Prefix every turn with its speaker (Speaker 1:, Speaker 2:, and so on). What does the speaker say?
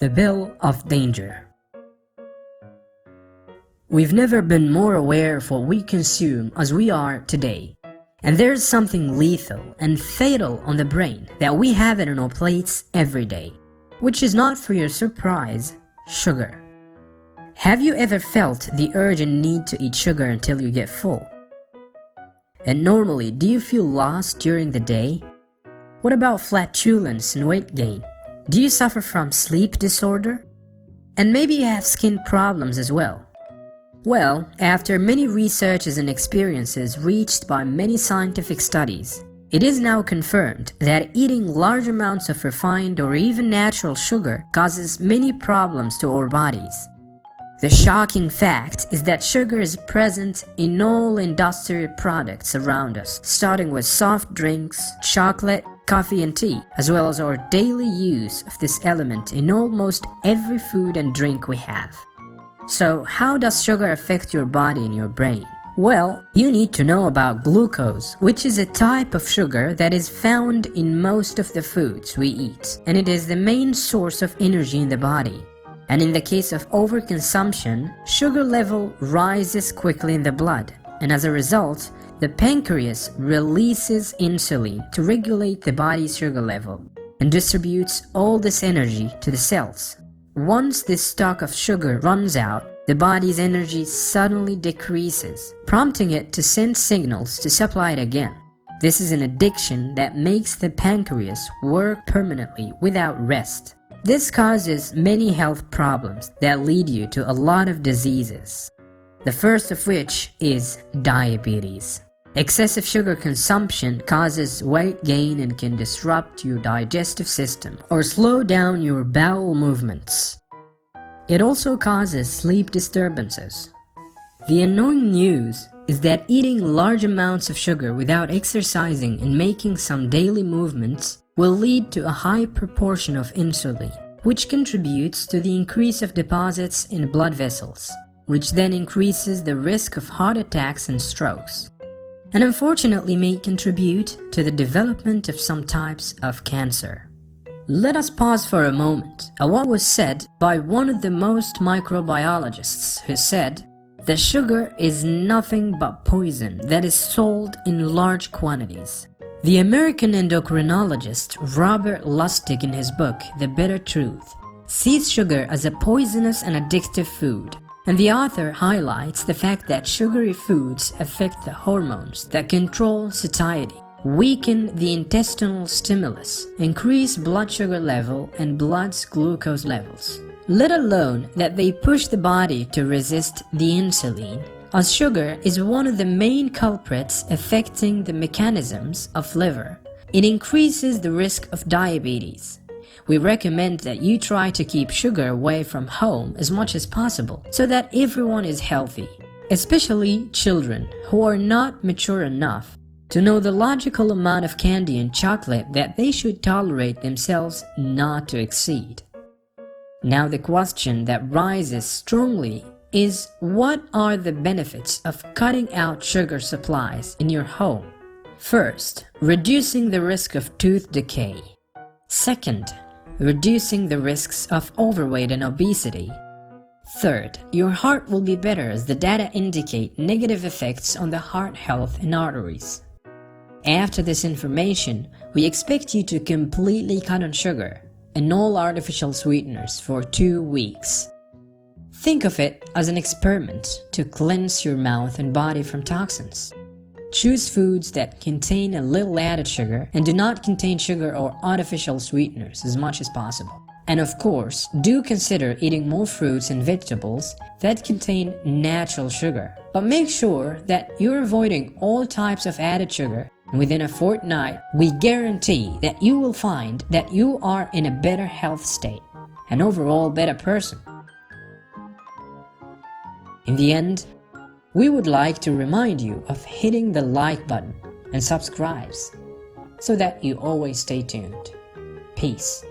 Speaker 1: The Bill of Danger. We've never been more aware of what we consume as we are today. And there's something lethal and fatal on the brain that we have it on our plates every day, which is not for your surprise, sugar. Have you ever felt the urge and need to eat sugar until you get full? And normally, do you feel lost during the day? What about flatulence and weight gain? Do you suffer from sleep disorder? And maybe you have skin problems as well. Well, after many researches and experiences reached by many scientific studies, it is now confirmed that eating large amounts of refined or even natural sugar causes many problems to our bodies. The shocking fact is that sugar is present in all industrial products around us, starting with soft drinks, chocolate, coffee and tea, as well as our daily use of this element in almost every food and drink we have. So, how does sugar affect your body and your brain? Well, you need to know about glucose, which is a type of sugar that is found in most of the foods we eat, and it is the main source of energy in the body. And in the case of overconsumption, sugar level rises quickly in the blood, and as a result, the pancreas releases insulin to regulate the body's sugar level and distributes all this energy to the cells. Once this stock of sugar runs out, the body's energy suddenly decreases, prompting it to send signals to supply it again. This is an addiction that makes the pancreas work permanently without rest. This causes many health problems that lead you to a lot of diseases. The first of which is diabetes. Excessive sugar consumption causes weight gain and can disrupt your digestive system or slow down your bowel movements. It also causes sleep disturbances. The annoying news is that eating large amounts of sugar without exercising and making some daily movements will lead to a high proportion of insulin, which contributes to the increase of deposits in blood vessels, which then increases the risk of heart attacks and strokes, and unfortunately may contribute to the development of some types of cancer. Let us pause for a moment at what was said by one of the most microbiologists, who said that sugar is nothing but poison that is sold in large quantities. The American endocrinologist Robert Lustig, in his book The Bitter Truth, sees sugar as a poisonous and addictive food. And the author highlights the fact that sugary foods affect the hormones that control satiety, weaken the intestinal stimulus, increase blood sugar level and blood's glucose levels. Let alone that they push the body to resist the insulin, as sugar is one of the main culprits affecting the mechanisms of liver. It increases the risk of diabetes. We recommend that you try to keep sugar away from home as much as possible so that everyone is healthy, especially children who are not mature enough to know the logical amount of candy and chocolate that they should tolerate themselves not to exceed. Now the question that rises strongly is, what are the benefits of cutting out sugar supplies in your home? First, reducing the risk of tooth decay. Second, reducing the risks of overweight and obesity. Third, your heart will be better as the data indicate negative effects on the heart health and arteries. After this information, we expect you to completely cut on sugar and all artificial sweeteners for 2 weeks. Think of it as an experiment to cleanse your mouth and body from toxins. Choose foods that contain a little added sugar and do not contain sugar or artificial sweeteners as much as possible. And of course, do consider eating more fruits and vegetables that contain natural sugar. But make sure that you're avoiding all types of added sugar, and within a fortnight, we guarantee that you will find that you are in a better health state, an overall better person. In the end, we would like to remind you of hitting the like button and subscribes so that you always stay tuned. Peace.